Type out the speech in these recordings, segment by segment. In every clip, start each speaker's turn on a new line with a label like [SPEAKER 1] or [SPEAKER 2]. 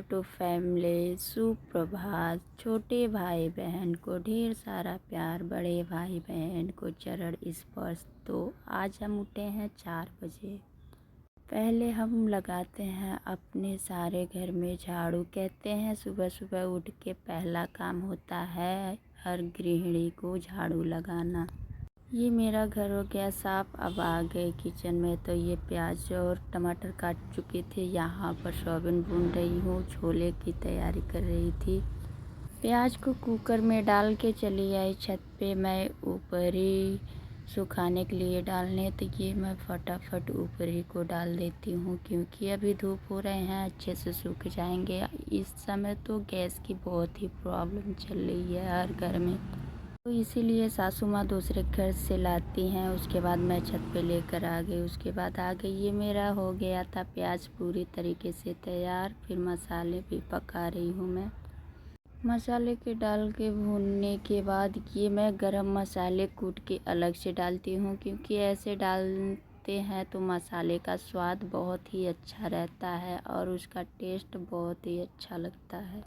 [SPEAKER 1] To family. सुप्रभात। छोटे भाई बहन को ढेर सारा प्यार, बड़े भाई बहन को चरण स्पर्श। तो आज हम उठे हैं 4 बजे। पहले हम लगाते हैं अपने सारे घर में झाड़ू। कहते हैं सुबह सुबह उठ के पहला काम होता है हर गृहिणी को झाड़ू लगाना। ये मेरा घर हो गया साफ। अब आ गए किचन में, तो ये प्याज और टमाटर काट चुके थे। यहाँ पर सोयाबीन भून रही हूँ, छोले की तैयारी कर रही थी। प्याज को कुकर में डाल के चली आई छत पे मैं ऊपर ही सुखाने के लिए डालने। तो ये मैं फटाफट ऊपर ही को डाल देती हूँ, क्योंकि अभी धूप हो रहे हैं, अच्छे से सूख जाएंगे। इस समय तो गैस की बहुत ही प्रॉब्लम चल रही है हर घर में, तो इसीलिए सासू माँ दूसरे घर से लाती हैं। उसके बाद मैं छत पे लेकर आ गई। उसके बाद आ गई, ये मेरा हो गया था प्याज पूरी तरीके से तैयार। फिर मसाले भी पका रही हूँ मैं। मसाले के डाल के भूनने के बाद ये मैं गरम मसाले कूट के अलग से डालती हूँ, क्योंकि ऐसे डालते हैं तो मसाले का स्वाद बहुत ही अच्छा रहता है और उसका टेस्ट बहुत ही अच्छा लगता है।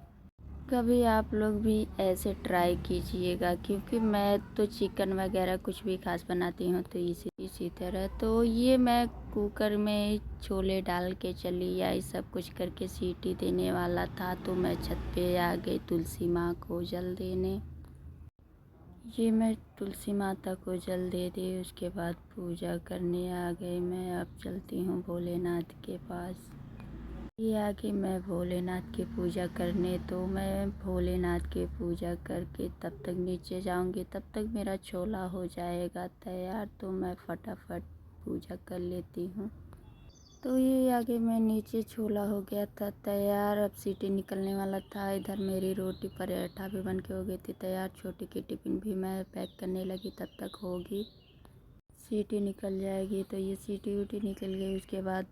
[SPEAKER 1] कभी आप लोग भी ऐसे ट्राई कीजिएगा, क्योंकि मैं तो चिकन वगैरह कुछ भी खास बनाती हूँ तो इसी तरह। तो ये मैं कुकर में छोले डाल के चली आई, सब कुछ करके सीटी देने वाला था, तो मैं छत पे आ गई तुलसी माँ को जल देने। ये मैं तुलसी माता को जल दे दी। उसके बाद पूजा करने आ गई मैं। अब चलती हूँ भोलेनाथ के पास। ये आके मैं भोलेनाथ की पूजा करने, तो मैं भोलेनाथ की पूजा करके तब तक नीचे जाऊंगी। तब तक मेरा छोला हो जाएगा तैयार, तो मैं फटाफट पूजा कर लेती हूँ। तो ये आगे मैं नीचे छोला हो गया था तैयार। अब सीटी निकलने वाला था। इधर मेरी रोटी पराठा भी बन के हो गई थी तैयार। छोटी की टिफ़िन भी मैं पैक करने लगी, तब तक होगी। सीटी निकल जाएगी, तो ये सीटी वूटी निकल गई। उसके बाद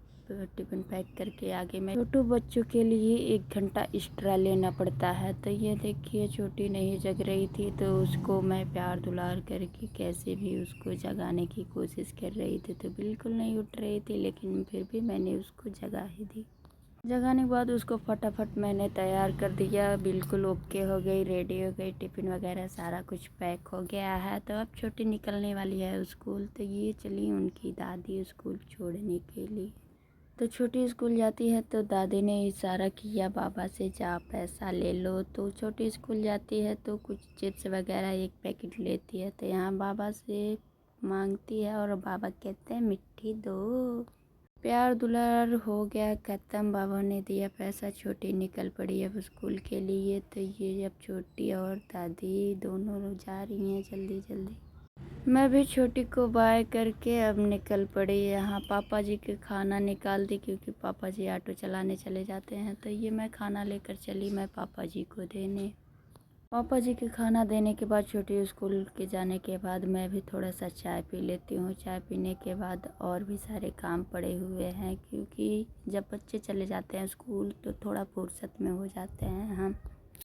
[SPEAKER 1] टिफ़िन पैक करके आगे मैं छोटू बच्चों के लिए 1 घंटा एक्स्ट्रा लेना पड़ता है। तो ये देखिए छोटी नहीं जग रही थी, तो उसको मैं प्यार दुलार करके कैसे भी उसको जगाने की कोशिश कर रही थी। तो बिल्कुल नहीं उठ रही थी, लेकिन फिर भी मैंने उसको जगा ही दी। जगाने के बाद उसको फटाफट मैंने तैयार कर दिया। बिल्कुल ओके हो गई, रेडी हो गई। टिफ़िन वगैरह सारा कुछ पैक हो गया है। तो अब छोटी निकलने वाली है स्कूल। तो ये चली उनकी दादी स्कूल छोड़ने के लिए। तो छोटी स्कूल जाती है तो दादी ने इशारा किया बाबा से, जा पैसा ले लो। तो छोटी स्कूल जाती है तो कुछ चिप्स वगैरह 1 पैकेट लेती है, तो यहाँ बाबा से मांगती है और बाबा कहते हैं मिट्टी दो। प्यार दुलार हो गया ख़त्म। बाबा ने दिया पैसा, छोटी निकल पड़ी अब स्कूल के लिए। तो ये अब छोटी और दादी दोनों लोग जा रही हैं जल्दी जल्दी। मैं भी छोटी को बाय करके अब निकल पड़ी। यहाँ पापा जी के खाना निकाल दी, क्योंकि पापा जी ऑटो चलाने चले जाते हैं। तो ये मैं खाना लेकर चली मैं पापा जी को देने। पापा जी के खाना देने के बाद छोटी स्कूल के जाने के बाद मैं भी थोड़ा सा चाय पी लेती हूँ। चाय पीने के बाद और भी सारे काम पड़े हुए हैं, क्योंकि जब बच्चे चले जाते हैं स्कूल तो थोड़ा फुर्सत में हो जाते हैं हम।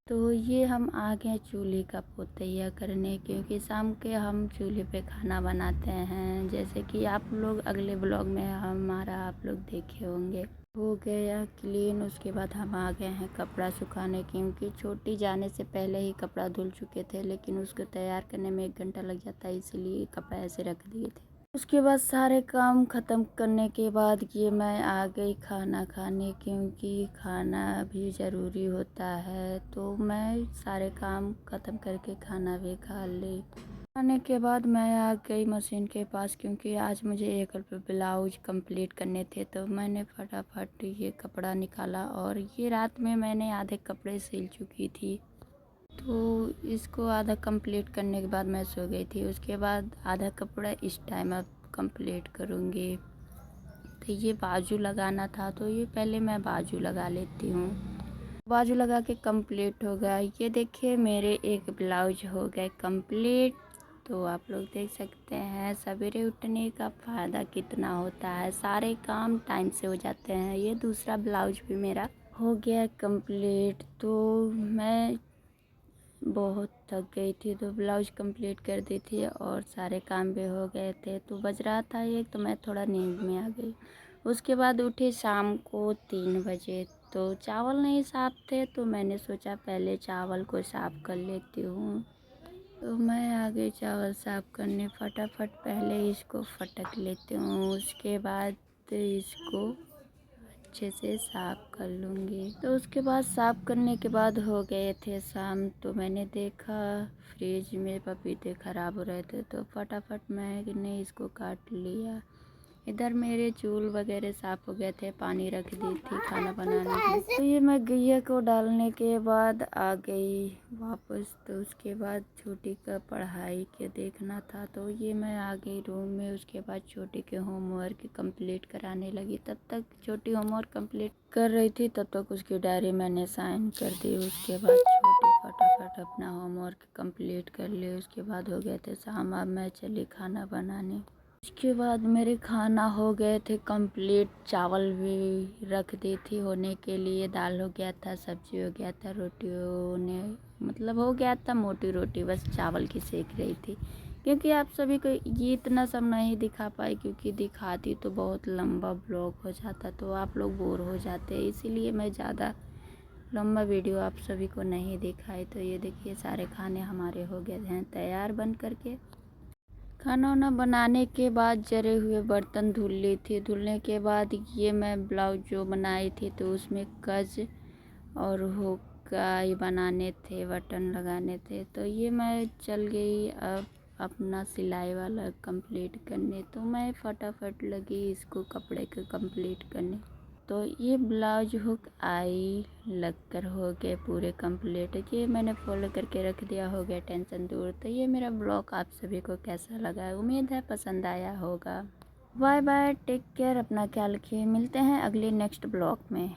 [SPEAKER 1] तो ये हम आ गए चूल्हे का पोतैया करने, क्योंकि शाम के हम चूल्हे पे खाना बनाते हैं, जैसे कि आप लोग अगले ब्लॉग में हमारा आप लोग देखे होंगे। हो गया क्लीन। उसके बाद हम आ गए हैं कपड़ा सुखाने, क्योंकि छोटी जाने से पहले ही कपड़ा धुल चुके थे, लेकिन उसको तैयार करने में 1 घंटा लग जाता है, इसलिए कपड़ा ऐसे रख दिए थे। उसके बाद सारे काम ख़त्म करने के बाद ये मैं आ गई खाना खाने, क्योंकि खाना भी ज़रूरी होता है। तो मैं सारे काम ख़त्म करके खाना भी खा ली। खाने के बाद मैं आ गई मशीन के पास, क्योंकि आज मुझे एक ब्लाउज कंप्लीट करने थे। तो मैंने फटाफट ये कपड़ा निकाला, और ये रात में मैंने आधे कपड़े सिल चुकी थी। तो इसको आधा कंप्लीट करने के बाद मैं सो गई थी। उसके बाद आधा कपड़ा इस टाइम अब कंप्लीट करूँगी। तो ये बाजू लगाना था, तो ये पहले मैं बाजू लगा लेती हूँ। बाजू लगा के कंप्लीट हो गया। ये देखिए मेरे एक ब्लाउज हो गए कंप्लीट। तो आप लोग देख सकते हैं सवेरे उठने का फ़ायदा कितना होता है, सारे काम टाइम से हो जाते हैं। ये दूसरा ब्लाउज भी मेरा हो गया कंप्लीट। तो मैं बहुत थक गई थी, तो ब्लाउज कंप्लीट कर दी थी और सारे काम भी हो गए थे। तो बज रहा था 1, तो मैं थोड़ा नींद में आ गई। उसके बाद उठी शाम को 3 बजे। तो चावल नहीं साफ़ थे, तो मैंने सोचा पहले चावल को साफ़ कर लेती हूँ। तो मैं आ गई चावल साफ़ करने। फटाफट पहले इसको फटक लेती हूँ, उसके बाद इसको अच्छे से साफ़ कर लूँगी। तो उसके बाद साफ़ करने के बाद हो गए थे शाम, तो मैंने देखा फ्रिज में पपीते ख़राब हो रहे थे, तो फटाफट मैंने इसको काट लिया। इधर मेरे चूल वगैरह साफ़ हो गए थे, पानी रख दी थी खाना बनाने के लिए। तो ये मैं गैया को डालने के बाद आ गई वापस। तो उसके बाद छोटी का पढ़ाई के देखना था, तो ये मैं आ गई रूम में। उसके बाद छोटी के होमवर्क कंप्लीट कराने लगी। तब तक छोटी होमवर्क कंप्लीट कर रही थी, तब तक उसकी डायरी मैंने साइन कर दी। उसके बाद छोटी फटाफट अपना होमवर्क कंप्लीट कर ली। उसके बाद हो गए थे शाम। अब मैं चली खाना बनाने। उसके बाद मेरे खाना हो गए थे कंप्लीट। चावल भी रख दी थी होने के लिए, दाल हो गया था, सब्जी हो गया था, रोटी होने मतलब हो गया था, मोटी रोटी बस चावल की सेक रही थी। क्योंकि आप सभी को ये इतना सब नहीं दिखा पाई, क्योंकि दिखाती तो बहुत लंबा ब्लॉग हो जाता, तो आप लोग बोर हो जाते, इसीलिए मैं ज़्यादा लंबा वीडियो आप सभी को नहीं दिखाई। तो ये देखिए सारे खाने हमारे हो गए हैं तैयार बन करके। खाना वाना बनाने के बाद जले हुए बर्तन धुल ली थी। धुलने के बाद ये मैं ब्लाउज जो बनाई थी, तो उसमें कज और हुक बनाने थे, बटन लगाने थे। तो ये मैं चल गई अब अपना सिलाई वाला कंप्लीट करने। तो मैं फटाफट लगी इसको कपड़े को कंप्लीट करने। तो ये ब्लाउज हुक आई लगकर हो गए पूरे कंप्लीट। ये मैंने फॉलो करके रख दिया, हो गया टेंशन दूर। तो ये मेरा ब्लॉग आप सभी को कैसा लगा, उम्मीद है पसंद आया होगा। बाय बाय, टेक केयर, अपना ख्याल रखिए। मिलते हैं अगले नेक्स्ट ब्लॉग में।